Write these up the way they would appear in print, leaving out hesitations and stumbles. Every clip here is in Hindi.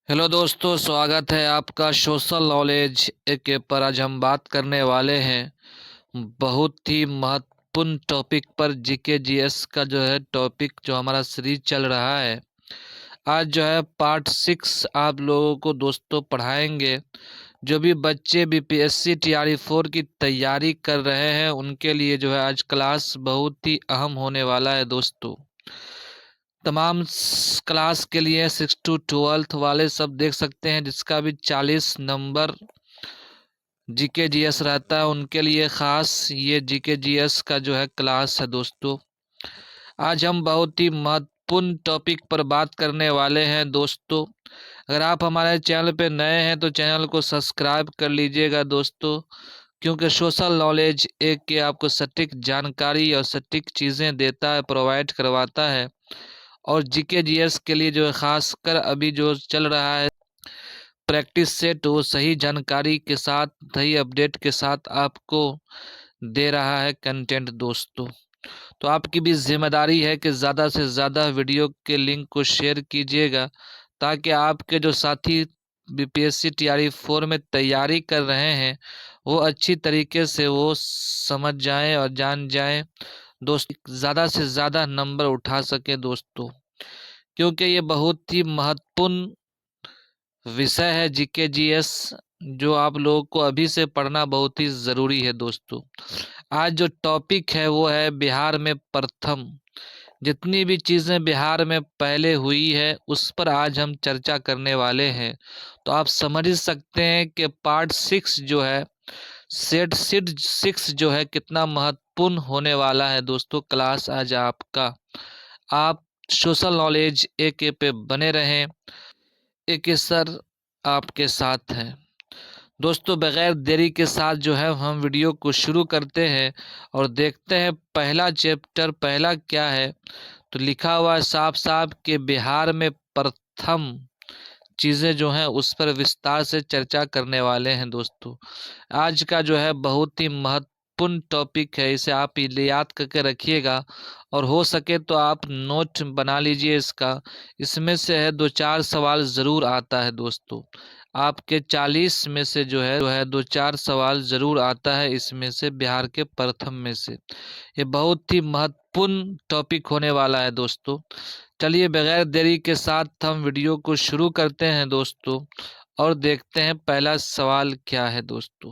हेलो दोस्तों, स्वागत है आपका सोशल नॉलेज के पर। आज हम बात करने वाले हैं बहुत ही महत्वपूर्ण टॉपिक पर। जीके जीएस का जो है टॉपिक जो हमारा सीरीज चल रहा है, आज जो है पार्ट 6 आप लोगों को दोस्तों पढ़ाएंगे। जो भी बच्चे बीपीएससी टीआरई 4 की तैयारी कर रहे हैं उनके लिए जो है आज क्लास बहुत ही अहम होने वाला है दोस्तों। तमाम क्लास के लिए 6 to 12 वाले सब देख सकते हैं, जिसका भी 40 नंबर जीके जीएस रहता है उनके लिए खास ये जीके जीएस का जो है क्लास है दोस्तों। आज हम बहुत ही महत्वपूर्ण टॉपिक पर बात करने वाले हैं दोस्तों। अगर आप हमारे चैनल पे नए हैं तो चैनल को सब्सक्राइब कर लीजिएगा दोस्तों, क्योंकि सोशल नॉलेज एक के आपको सटीक जानकारी और सटीक चीज़ें देता है, प्रोवाइड करवाता है। और जीके जीएस के लिए जो है खास कर अभी जो चल रहा है प्रैक्टिस सेट, वो सही जानकारी के साथ सही अपडेट के साथ आपको दे रहा है कंटेंट दोस्तों। तो आपकी भी जिम्मेदारी है कि ज़्यादा से ज़्यादा वीडियो के लिंक को शेयर कीजिएगा, ताकि आपके जो साथी बीपीएससी टीआरई 4 में तैयारी कर रहे हैं वो अच्छी तरीके से वो समझ जाएं और जान जाएं दोस्त, ज़्यादा से ज़्यादा नंबर उठा सके दोस्तों। क्योंकि ये बहुत ही महत्वपूर्ण विषय है जीके जीएस, जो आप लोगों को अभी से पढ़ना बहुत ही ज़रूरी है दोस्तों। आज जो टॉपिक है वो है बिहार में प्रथम। जितनी भी चीज़ें बिहार में पहले हुई है उस पर आज हम चर्चा करने वाले हैं। तो आप समझ ही सकते हैं कि पार्ट 6 जो है सेट सिट 6 जो है कितना महत्वपूर्ण होने वाला है दोस्तों। क्लास आज आपका, आप सोशल नॉलेज एक पे बने रहें। एक सर आपके साथ हैं दोस्तों। बगैर देरी के साथ जो है हम वीडियो को शुरू करते हैं और देखते हैं पहला चैप्टर पहला क्या है। तो लिखा हुआ है साफ साफ कि बिहार में प्रथम चीज़ें जो हैं उस पर विस्तार से चर्चा करने वाले हैं दोस्तों। आज का जो है बहुत ही महत्वपूर्ण टॉपिक है, इसे आप याद करके रखिएगा और हो सके तो आप नोट बना लीजिए इसका। इसमें से है 2-4 सवाल ज़रूर आता है दोस्तों। आपके 40 में से जो है 2-4 सवाल ज़रूर आता है इसमें से, बिहार के प्रथम में से। ये बहुत ही महत्वपूर्ण टॉपिक होने वाला है दोस्तों। चलिए बगैर देरी के साथ हम वीडियो को शुरू करते हैं दोस्तों और देखते हैं पहला सवाल क्या है दोस्तों।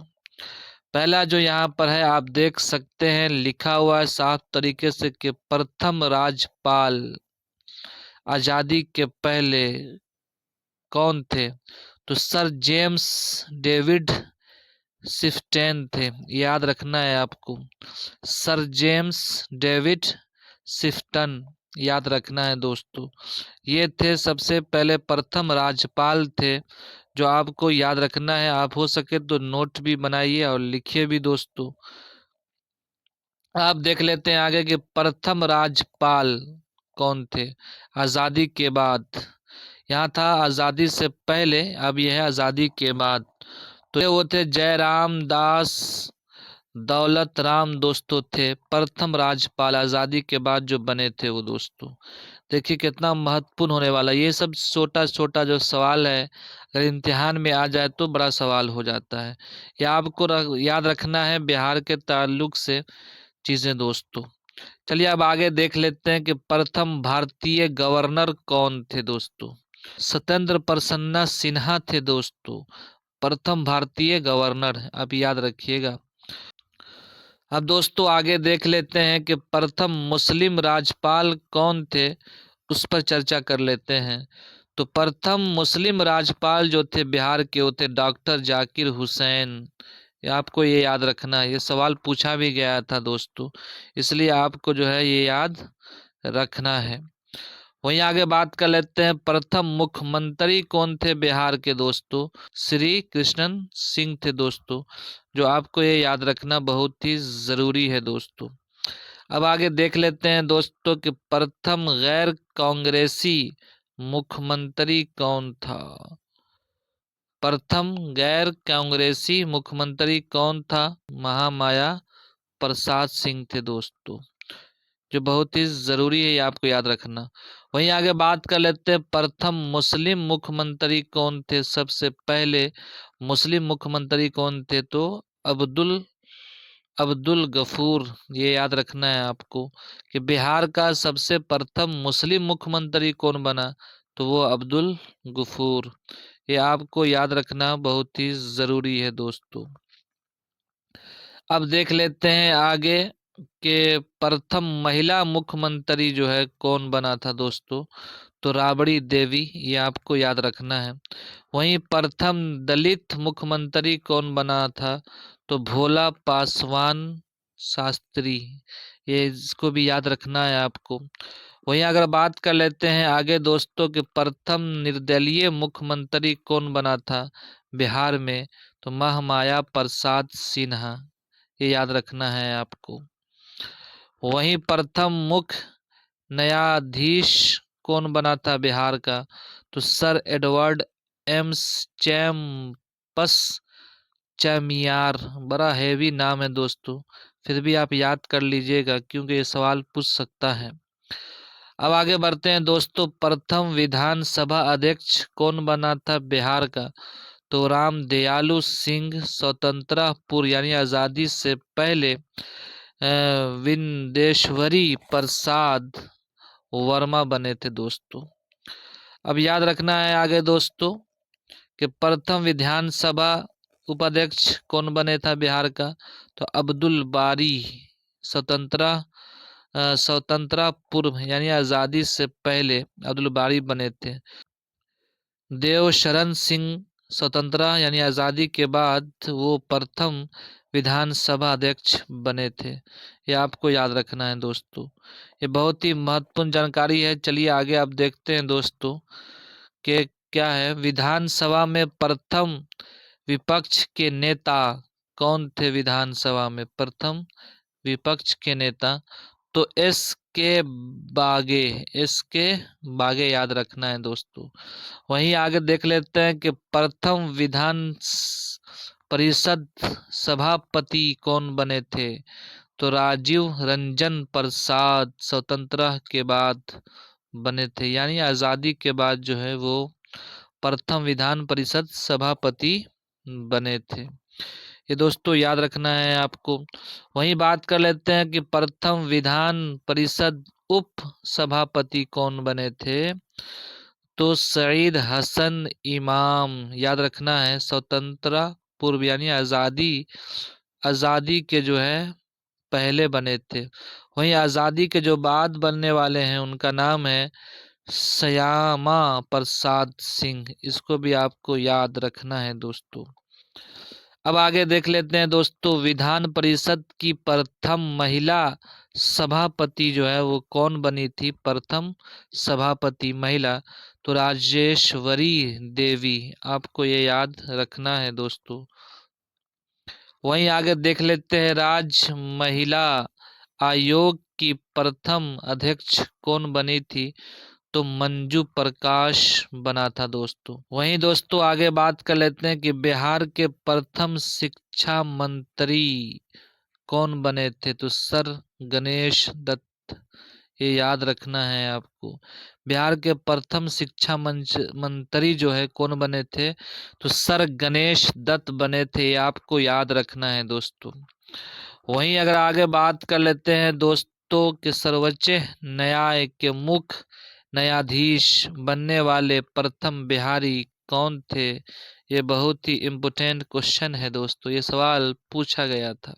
पहला जो यहाँ पर है आप देख सकते हैं, लिखा हुआ है साफ तरीके से कि प्रथम राज्यपाल आज़ादी के पहले कौन थे। तो सर जेम्स डेविड सिफ्टन थे, याद रखना है आपको। सर जेम्स डेविड सिफ्टन याद रखना है दोस्तों। ये थे सबसे पहले प्रथम राज्यपाल थे, जो आपको याद रखना है। आप हो सके तो नोट भी बनाइए और लिखिए भी दोस्तों। आप देख लेते हैं आगे कि प्रथम राज्यपाल कौन थे आज़ादी के बाद। यहाँ था आज़ादी से पहले, अब यह है आज़ादी के बाद। तो ये वो थे जयराम दास दौलत राम दोस्तों, थे प्रथम राज्यपाल आज़ादी के बाद जो बने थे वो दोस्तों। देखिए कितना महत्वपूर्ण होने वाला। ये सब छोटा छोटा जो सवाल है अगर इम्तिहान में आ जाए तो बड़ा सवाल हो जाता है। ये आपको याद रखना है बिहार के ताल्लुक से चीज़ें दोस्तों। चलिए अब आगे देख लेते हैं कि प्रथम भारतीय गवर्नर कौन थे दोस्तों। सत्येंद्र प्रसन्ना सिन्हा थे दोस्तों, प्रथम भारतीय गवर्नर है, आप याद रखिएगा। अब दोस्तों आगे देख लेते हैं कि प्रथम मुस्लिम राज्यपाल कौन थे, उस पर चर्चा कर लेते हैं। तो प्रथम मुस्लिम राज्यपाल जो थे बिहार के, वो थे डॉक्टर जाकिर हुसैन। ये आपको ये याद रखना है, ये सवाल पूछा भी गया था दोस्तों, इसलिए आपको जो है ये याद रखना है। वहीं आगे बात कर लेते हैं प्रथम मुख्यमंत्री कौन थे बिहार के दोस्तों। श्री कृष्णन सिंह थे दोस्तों, जो आपको ये याद रखना बहुत ही ज़रूरी है दोस्तों। अब आगे देख लेते हैं दोस्तों कि प्रथम गैर कांग्रेसी मुख्यमंत्री कौन था। प्रथम गैर कांग्रेसी मुख्यमंत्री कौन था। महामाया प्रसाद सिंह थे दोस्तों। जो बहुत ही ज़रूरी है, ये आपको याद रखना। वहीं आगे बात कर लेते हैं, प्रथम मुस्लिम मुख्यमंत्री कौन थे? सबसे पहले मुस्लिम मुख्यमंत्री कौन थे? तो अब्दुल अब्दुल गफूर। ये याद रखना है आपको कि बिहार का सबसे प्रथम मुस्लिम मुख्यमंत्री कौन बना? तो वो अब्दुल गफूर। ये आपको याद रखना बहुत ही ज़रूरी है दोस्तों। अब देख लेते हैं आगे के प्रथम महिला मुख्यमंत्री जो है कौन बना था दोस्तों? तो राबड़ी देवी। ये आपको याद रखना है। वहीं प्रथम दलित मुख्यमंत्री कौन बना था? तो भोला पासवान शास्त्री। ये इसको भी याद रखना है आपको। वहीं अगर बात कर लेते हैं आगे दोस्तों कि प्रथम निर्दलीय मुख्यमंत्री कौन बना था बिहार में? तो महामाया प्रसाद सिन्हा। ये याद रखना है आपको। वहीं प्रथम मुख्य न्यायाधीश कौन बना था बिहार का? तो सर एडवर्ड एम्स चैम्पस चैमियार। बड़ा हैवी नाम है दोस्तों, फिर भी आप याद कर लीजिएगा क्योंकि ये सवाल पूछ सकता है। अब आगे बढ़ते हैं दोस्तों, प्रथम विधानसभा अध्यक्ष कौन बना था बिहार का? तो राम दयालु सिंह स्वतंत्रता पूर्व यानी आज़ादी से पहले विंदेश्वरी प्रसाद वर्मा बने थे दोस्तों। अब याद रखना है आगे दोस्तों कि प्रथम विधानसभा उपाध्यक्ष कौन बने था बिहार का? तो अब्दुल बारी स्वतंत्रता पूर्व यानी आज़ादी से पहले अब्दुल बारी बने थे। देव शरण सिंह स्वतंत्रता यानी आज़ादी के बाद वो प्रथम विधानसभा अध्यक्ष बने थे। ये आपको याद रखना है दोस्तों, ये बहुत ही महत्वपूर्ण जानकारी है। चलिए आगे आप देखते हैं दोस्तों कि क्या है। विधानसभा में प्रथम विपक्ष के नेता कौन थे? विधानसभा में प्रथम विपक्ष के नेता तो एस के बागे याद रखना है दोस्तों। वहीं आगे देख लेते हैं कि प्रथम विधान परिषद सभापति कौन बने थे? तो राजीव रंजन प्रसाद स्वतंत्रता के बाद बने थे, यानी आज़ादी के बाद जो है वो प्रथम विधान परिषद सभापति बने थे। ये दोस्तों याद रखना है आपको। वहीं बात कर लेते हैं कि प्रथम विधान परिषद उप सभापति कौन बने थे? तो सईद हसन इमाम। याद रखना है, स्वतंत्रता पूर्व यानी आज़ादी के जो है पहले बने थे। वहीं आज़ादी के जो बाद बनने वाले हैं उनका नाम है श्यामा प्रसाद सिंह। इसको भी आपको याद रखना है दोस्तों। अब आगे देख लेते हैं दोस्तों, विधान परिषद की प्रथम महिला सभापति जो है वो कौन बनी थी? प्रथम सभापति महिला तो राजेश्वरी देवी। आपको ये याद रखना है दोस्तों। वहीं आगे देख लेते हैं, राज्य महिला आयोग की प्रथम अध्यक्ष कौन बनी थी? तो मंजू प्रकाश बना था दोस्तों। वहीं दोस्तों आगे बात कर लेते हैं कि बिहार के प्रथम शिक्षा मंत्री कौन बने थे? तो सर गणेश दत्त। ये याद रखना है आपको। बिहार के प्रथम शिक्षा मंत्री जो है कौन बने थे? तो सर गणेश दत्त बने थे। ये आपको याद रखना है दोस्तों। वहीं अगर आगे बात कर लेते हैं दोस्तों कि सर्वोच्च न्यायालय के मुख्य न्यायाधीश बनने वाले प्रथम बिहारी कौन थे? ये बहुत ही इम्पोर्टेंट क्वेश्चन है दोस्तों, ये सवाल पूछा गया था।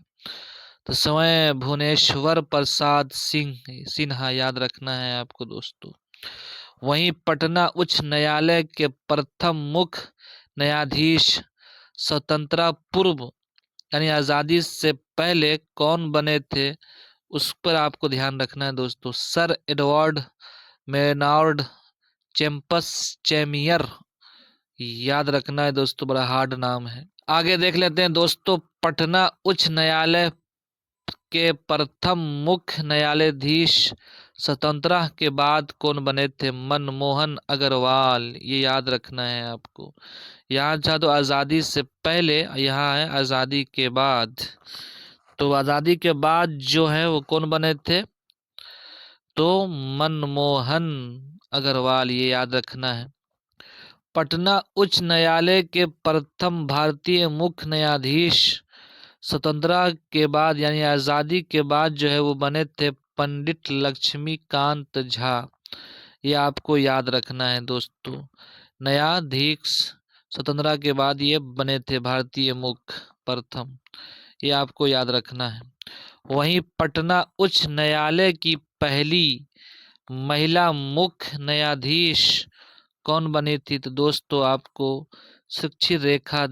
तो स्वयं भुवनेश्वर प्रसाद सिन्हा याद रखना है आपको दोस्तों। वहीं पटना उच्च न्यायालय के प्रथम मुख्य न्यायाधीश स्वतंत्रता पूर्व यानी आज़ादी से पहले कौन बने थे? उस पर आपको ध्यान रखना है दोस्तों। Sir Edward Maynard Champs Chamier. याद रखना है दोस्तों, बड़ा हार्ड नाम है। आगे देख लेते हैं दोस्तों, पटना उच्च न्यायालय के प्रथम मुख्य न्यायाधीश स्वतंत्रता के बाद कौन बने थे? मनमोहन अग्रवाल। ये याद रखना है आपको। यहाँ था तो आज़ादी से पहले, यहाँ है आज़ादी के बाद। तो आज़ादी के बाद जो है वो कौन बने थे? तो मनमोहन अग्रवाल, ये याद रखना है। पटना उच्च न्यायालय के प्रथम भारतीय मुख्य न्यायाधीश स्वतंत्रता के बाद यानी आजादी के बाद जो है वो बने थे पंडित लक्ष्मीकांत झा। ये आपको याद रखना है दोस्तों। न्यायाधीश स्वतंत्रता के बाद ये बने थे भारतीय मुख्य प्रथम, ये आपको याद रखना है। वहीं पटना उच्च न्यायालय की पहली महिला मुख्य न्यायाधीश कौन बनी थी? तो दोस्तों आपको सुक्षि रेखा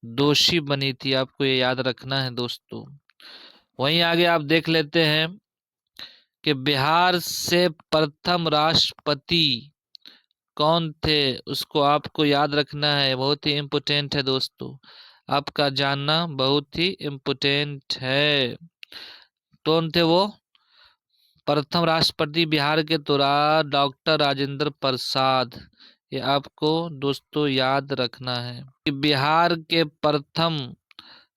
दोषी बनी थी, आपको ये याद रखना है दोस्तों। वहीं आगे आप देख लेते हैं कि बिहार से प्रथम राष्ट्रपति कौन थे, उसको आपको याद रखना है, बहुत ही इम्पोर्टेंट है दोस्तों, आपका जानना बहुत ही इम्पोर्टेंट है। कौन थे वो? प्रथम राष्ट्रपति बिहार के तो डॉक्टर राजेंद्र प्रसाद, ये आपको दोस्तों याद रखना है। कि बिहार के प्रथम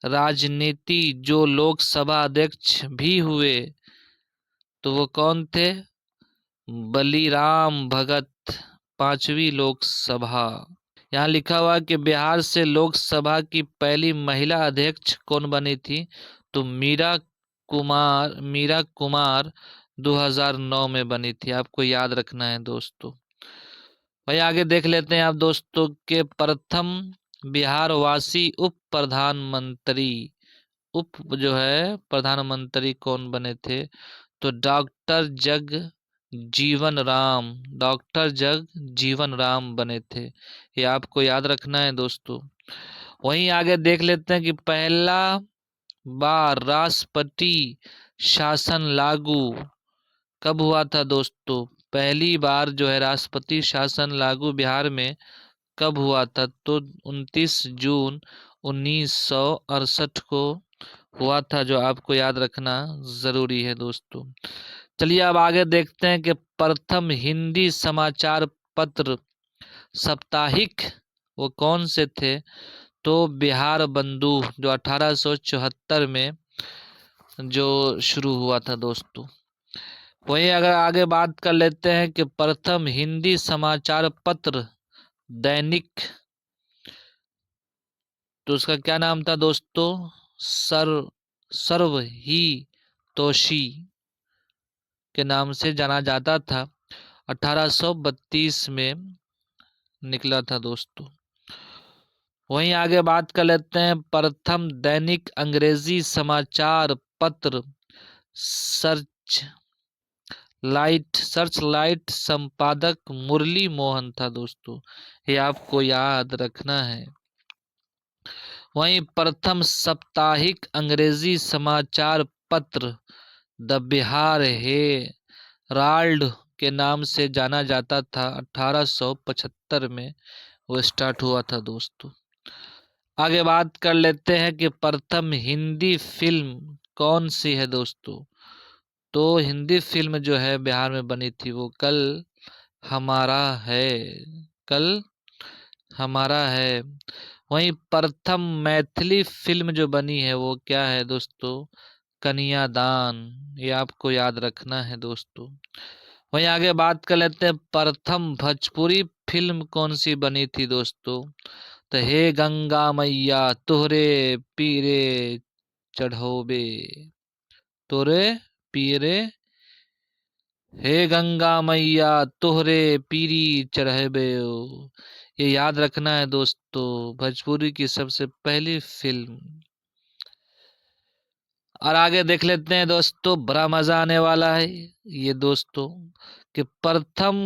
राजनीति जो लोकसभा अध्यक्ष भी हुए तो वो कौन थे? बलिराम भगत, पांचवी लोकसभा। यहाँ लिखा हुआ कि बिहार से लोकसभा की पहली महिला अध्यक्ष कौन बनी थी? तो मीरा कुमार 2009 में बनी थी, आपको याद रखना है दोस्तों। भाई आगे देख लेते हैं आप दोस्तों के प्रथम बिहार वासी उप जो है प्रधानमंत्री कौन बने थे? तो डॉक्टर जग जीवन राम बने थे, ये आपको याद रखना है दोस्तों। वहीं आगे देख लेते हैं कि पहला बार राष्ट्रपति शासन लागू कब हुआ था दोस्तों? पहली बार जो है राष्ट्रपति शासन लागू बिहार में कब हुआ था? तो 29 जून 1968 को हुआ था, जो आपको याद रखना जरूरी है दोस्तों। चलिए अब आगे देखते हैं कि प्रथम हिंदी समाचार पत्र साप्ताहिक वो कौन से थे? तो बिहार बंधु, जो 1874 में जो शुरू हुआ था दोस्तों। वहीं अगर आगे बात कर लेते हैं कि प्रथम हिंदी समाचार पत्र दैनिक, तो उसका क्या नाम था दोस्तों? सर्व ही तोशी के नाम से जाना जाता था, 1832 में निकला था दोस्तों। वहीं आगे बात कर लेते हैं प्रथम दैनिक अंग्रेजी समाचार पत्र सर्च लाइट संपादक मुरली मोहन था दोस्तों, ये आपको याद रखना है। वहीं प्रथम साप्ताहिक अंग्रेजी समाचार पत्र द बिहार हेराल्ड के नाम से जाना जाता था, 1875 में वो स्टार्ट हुआ था दोस्तों। आगे बात कर लेते हैं कि प्रथम हिंदी फिल्म कौन सी है दोस्तों? तो हिंदी फिल्म जो है बिहार में बनी थी वो कल हमारा है, कल हमारा है। वहीं प्रथम मैथिली फिल्म जो बनी है वो क्या है दोस्तों? कन्यादान, ये आपको याद रखना है दोस्तों। वहीं आगे बात कर लेते हैं प्रथम भोजपुरी फिल्म कौन सी बनी थी दोस्तों? तो हे गंगा मैया तोहरे पीरे चढ़ोबे, तोरे पीरे, हे गंगा मैया तोहरे पीरी चढ़बे, ये याद रखना है दोस्तों, भोजपुरी की सबसे पहली फिल्म। और आगे देख लेते हैं दोस्तों, बड़ा मजा आने वाला है ये दोस्तों, कि प्रथम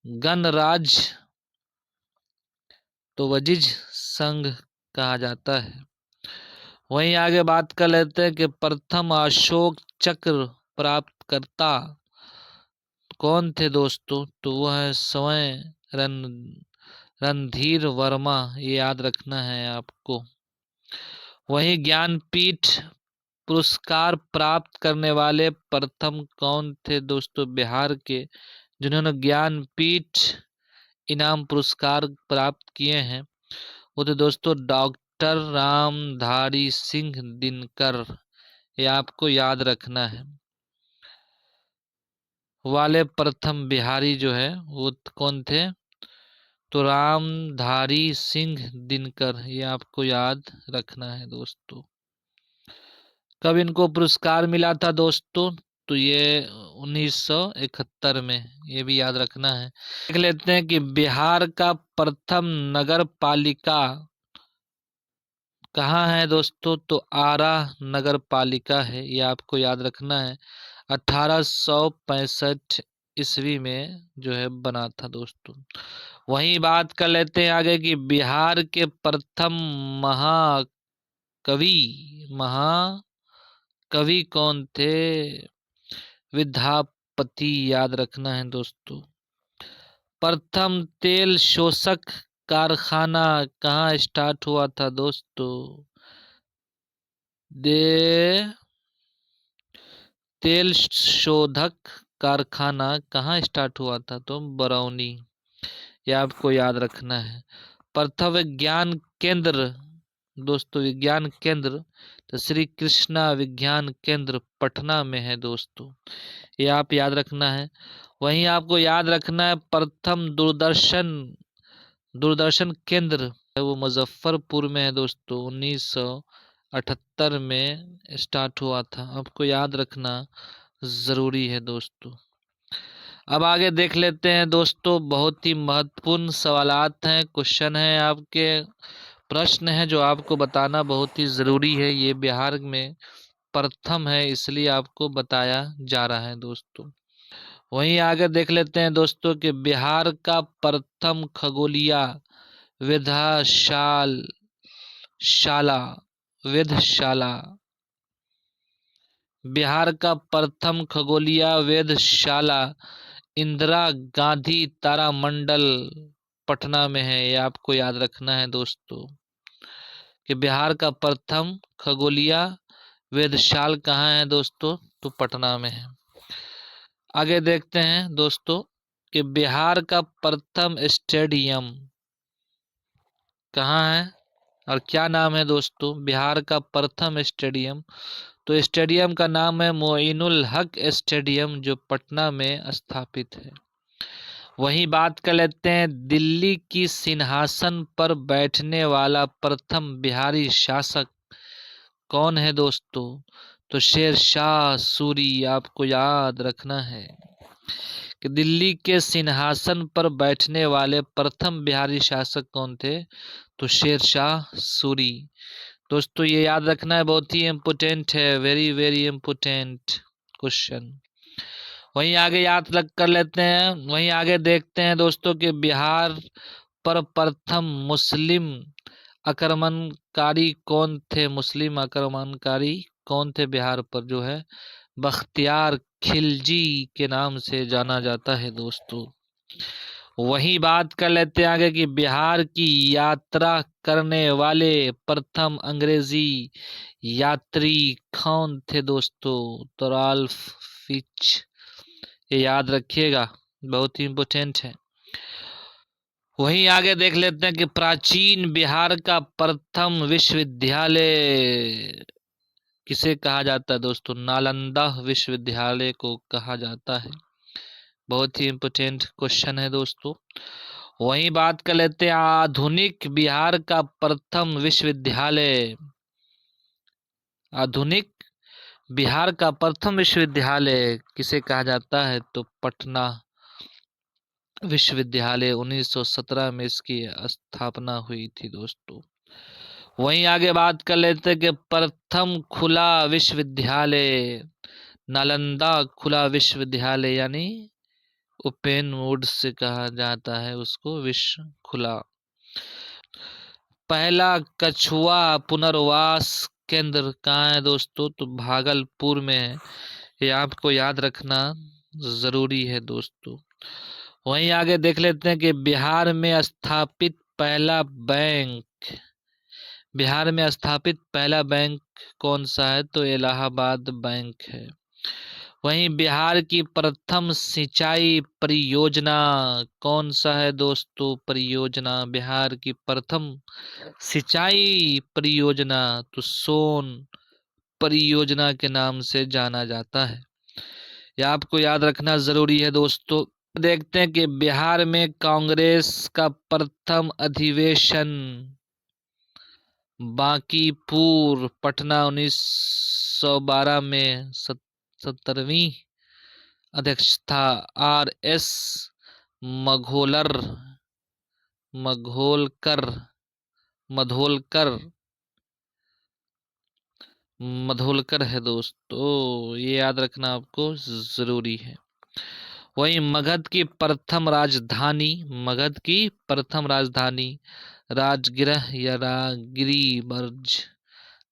गणराज्य तो वजिज संघ कहा जाता है। वहीं आगे बात कर लेते हैं कि प्रथम अशोक चक्र प्राप्तकर्ता कौन थे दोस्तों? तो वह है स्वयं रणधीर वर्मा, ये याद रखना है आपको। वहीं ज्ञानपीठ पुरस्कार प्राप्त करने वाले प्रथम कौन थे दोस्तों बिहार के, जिन्होंने ज्ञानपीठ इनाम पुरस्कार प्राप्त किए हैं? वो तो दोस्तों डॉक्टर रामधारी सिंह दिनकर, ये आपको याद रखना है। वाले प्रथम बिहारी जो है वो कौन थे? तो रामधारी सिंह दिनकर। ये आपको याद रखना है दोस्तों। कब इनको पुरस्कार मिला था दोस्तों? तो ये 1971 में। ये भी याद रखना है। देख लेते हैं कि बिहार का प्रथम नगर पालिका कहाँ है दोस्तों? तो आरा नगर पालिका है। ये आपको याद रखना है। 1865 ईस्वी में जो है बना था दोस्तों। वहीं बात कर लेते हैं आगे कि बिहार के प्रथम महाकवि महाकवि कौन थे? विद्यापति। याद रखना है दोस्तों। प्रथम तेल शोषक कारखाना कहाँ स्टार्ट हुआ था दोस्तों? दे तेल शोधक कारखाना कहाँ स्टार्ट हुआ था? तो बरौनी। ये आपको याद रखना है। प्रथम विज्ञान केंद्र दोस्तों, विज्ञान केंद्र तो श्री कृष्णा विज्ञान केंद्र पटना में है दोस्तों। ये आप याद रखना है। वहीं आपको याद रखना है प्रथम दूरदर्शन केंद्र है वो मुजफ्फरपुर में है दोस्तों। 1978 में स्टार्ट हुआ था। आपको याद रखना जरूरी है दोस्तों। अब आगे देख लेते हैं दोस्तों। बहुत ही महत्वपूर्ण सवालात हैं, क्वेश्चन हैं, आपके प्रश्न हैं जो आपको बताना बहुत ही जरूरी है। ये बिहार में प्रथम है इसलिए आपको बताया जा रहा है दोस्तों। वहीं आगे देख लेते हैं दोस्तों कि बिहार का प्रथम खगोलिया वेधशाल शाला वेधशाला बिहार का प्रथम खगोलिया वेधशाला इंदिरा गांधी तारामंडल पटना में है। ये आपको याद रखना है दोस्तों कि बिहार का प्रथम खगोलिया वेधशाल कहाँ है दोस्तों? तो पटना में है। आगे देखते हैं दोस्तों कि बिहार का प्रथम स्टेडियम कहाँ है और क्या नाम है दोस्तों? बिहार का प्रथम स्टेडियम तो स्टेडियम का नाम है मोइनुल हक स्टेडियम जो पटना में स्थापित है। वहीं बात कर लेते हैं दिल्ली की सिंहासन पर बैठने वाला प्रथम बिहारी शासक कौन है दोस्तों? तो शेर शाह सूरी। आपको याद रखना है कि दिल्ली के सिंहासन पर बैठने वाले प्रथम बिहारी शासक कौन थे? तो शेर शाह सूरी। दोस्तों ये याद रखना है, बहुत ही इम्पोर्टेंट है, वेरी वेरी इम्पोर्टेंट क्वेश्चन। वहीं आगे याद कर लेते हैं। वहीं आगे देखते हैं दोस्तों कि बिहार पर प्रथम मुस्लिम आक्रमणकारी कौन थे? मुस्लिम आक्रमणकारी कौन थे बिहार पर? जो है बख्तियार खिलजी के नाम से जाना जाता है दोस्तों। वही बात कर लेते हैं आगे कि बिहार की यात्रा करने वाले प्रथम अंग्रेजी यात्री कौन थे दोस्तों? तो राल्फ फिच। ये याद रखिएगा, बहुत ही इम्पोर्टेंट है। वहीं आगे देख लेते हैं कि प्राचीन बिहार का प्रथम विश्वविद्यालय किसे कहा जाता है दोस्तों? नालंदा विश्वविद्यालय को कहा जाता है। बहुत ही इम्पोर्टेंट क्वेश्चन है दोस्तों। वहीं बात कर लेते हैं आधुनिक बिहार का प्रथम विश्वविद्यालय। आधुनिक बिहार का प्रथम विश्वविद्यालय किसे कहा जाता है? तो पटना विश्वविद्यालय 1917 में इसकी स्थापना हुई थी दोस्तों। वहीं आगे बात कर लेते हैं कि प्रथम खुला विश्वविद्यालय नालंदा खुला विश्वविद्यालय यानी ओपन वुड से कहा जाता है उसको, विश्व खुला। पहला कछुआ पुनर्वास केंद्र कहाँ है दोस्तों? तो भागलपुर में है। ये आपको याद रखना जरूरी है दोस्तों। वहीं आगे देख लेते हैं कि बिहार में स्थापित पहला बैंक कौन सा है? तो इलाहाबाद बैंक है। वहीं बिहार की प्रथम सिंचाई परियोजना कौन सा है दोस्तों? परियोजना बिहार की प्रथम सिंचाई परियोजना तो सोन परियोजना के नाम से जाना जाता है। यह आपको याद रखना ज़रूरी है दोस्तों। देखते हैं कि बिहार में कांग्रेस का प्रथम अधिवेशन बांकीपुर पटना 1912 में 17वीं अध्यक्षता R.S. मघोलर मघोलकर मधोलकर मधोलकर है दोस्तों, ये याद रखना आपको ज़रूरी है। वहीं मगध की प्रथम राजधानी राजगृह या रागिरीबर्ज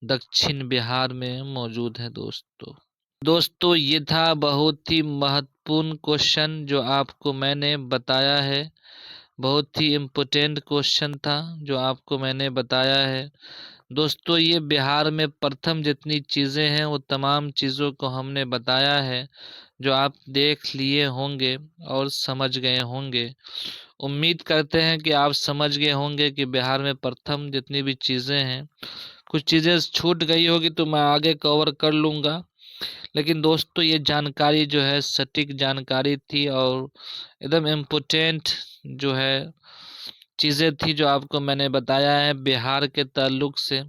दक्षिण बिहार में मौजूद है दोस्तों ये था बहुत ही महत्वपूर्ण क्वेश्चन जो आपको मैंने बताया है। बहुत ही इम्पोर्टेंट क्वेश्चन था जो आपको मैंने बताया है दोस्तों। ये बिहार में प्रथम जितनी चीज़ें हैं वो तमाम चीज़ों को हमने बताया है, जो आप देख लिए होंगे और समझ गए होंगे। उम्मीद करते हैं कि आप समझ गए होंगे कि बिहार में प्रथम जितनी भी चीज़ें हैं, कुछ चीज़ें छूट गई होगी तो मैं आगे कवर कर लूँगा। लेकिन दोस्तों ये जानकारी जो है सटीक जानकारी थी और एकदम इम्पोर्टेंट जो है चीज़ें थी जो आपको मैंने बताया है बिहार के ताल्लुक से।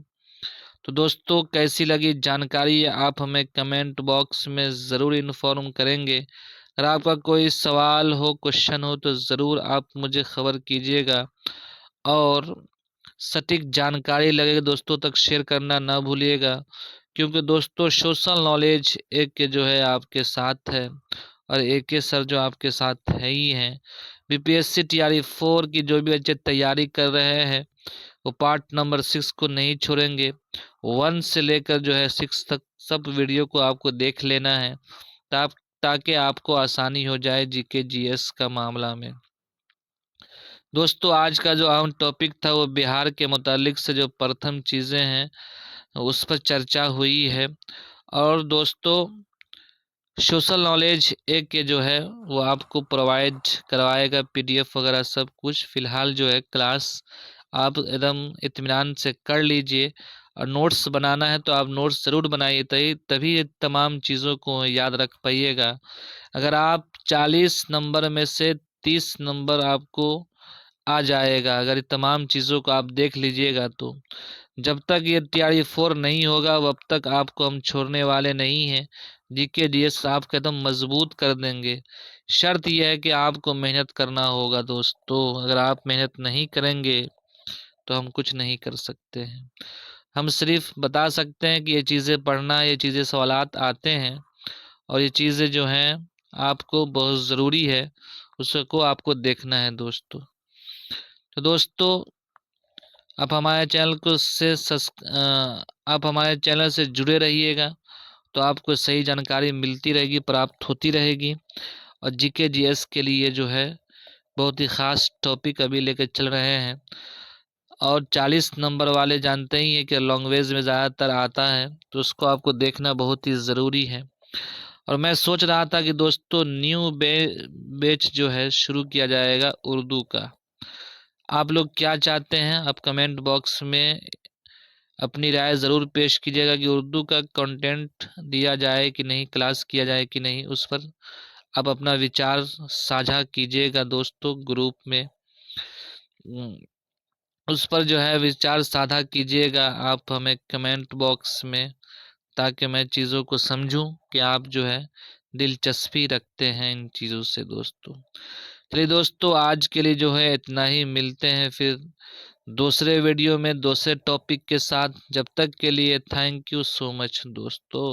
तो दोस्तों कैसी लगी जानकारी आप हमें कमेंट बॉक्स में ज़रूर इन्फॉर्म करेंगे। अगर आपका कोई सवाल हो क्वेश्चन हो तो ज़रूर आप मुझे ख़बर कीजिएगा और सटीक जानकारी लगे दोस्तों तक शेयर करना ना भूलिएगा, क्योंकि दोस्तों सोशल नॉलेज एक के जो है आपके साथ है और एक के सर जो आपके साथ है ही हैं। बीपीएससी टीआरई 4 की जो भी बच्चे तैयारी कर रहे हैं वो पार्ट नंबर 6 को नहीं छोड़ेंगे। 1 से लेकर जो है 6 तक सब वीडियो को आपको देख लेना है ताकि आपको आसानी हो जाए जीके जीएस का मामला में। दोस्तों आज का जो अहम टॉपिक था वो बिहार के मुतालिक से जो प्रथम चीज़ें हैं उस पर चर्चा हुई है। और दोस्तों सोशल नॉलेज एक के जो है वो आपको प्रोवाइड करवाएगा पीडीएफ वगैरह सब कुछ। फ़िलहाल जो है क्लास आप एकदम इत्मीनान से कर लीजिए और नोट्स बनाना है तो आप नोट्स ज़रूर बनाइए, तभी तमाम चीज़ों को याद रख पाइएगा। अगर आप 40 नंबर में से 30 नंबर आपको आ जाएगा अगर ये तमाम चीज़ों को आप देख लीजिएगा तो। जब तक ये टीआरई 4 नहीं होगा तब तक आपको हम छोड़ने वाले नहीं हैं। जीके डीएस आपको एकदम मजबूत कर देंगे। शर्त यह है कि आपको मेहनत करना होगा दोस्तों। अगर आप मेहनत नहीं करेंगे तो हम कुछ नहीं कर सकते हैं। हम सिर्फ बता सकते हैं कि ये चीज़ें पढ़ना, ये चीज़ें सवालात आते हैं और ये चीज़ें जो हैं आपको बहुत ज़रूरी है, उसको आपको देखना है दोस्तों। तो दोस्तों आप हमारे चैनल को आप हमारे चैनल से जुड़े रहिएगा तो आपको सही जानकारी मिलती रहेगी, प्राप्त होती रहेगी। और जीके जीएस के लिए जो है बहुत ही ख़ास टॉपिक अभी लेकर चल रहे हैं और 40 नंबर वाले जानते ही हैं कि लैंग्वेज में ज़्यादातर आता है, तो उसको आपको देखना बहुत ही ज़रूरी है। और मैं सोच रहा था कि दोस्तों न्यू बैच जो है शुरू किया जाएगा उर्दू का। आप लोग क्या चाहते हैं आप कमेंट बॉक्स में अपनी राय ज़रूर पेश कीजिएगा कि उर्दू का कंटेंट दिया जाए कि नहीं, क्लास किया जाए कि नहीं। उस पर आप अपना विचार साझा कीजिएगा दोस्तों ग्रुप में। उस पर जो है विचार साझा कीजिएगा आप हमें कमेंट बॉक्स में, ताकि मैं चीज़ों को समझूं कि आप जो है दिलचस्पी रखते हैं इन चीज़ों से दोस्तों। चलिए दोस्तों आज के लिए जो है इतना ही, मिलते हैं फिर दूसरे वीडियो में दूसरे टॉपिक के साथ। जब तक के लिए थैंक यू सो मच दोस्तों।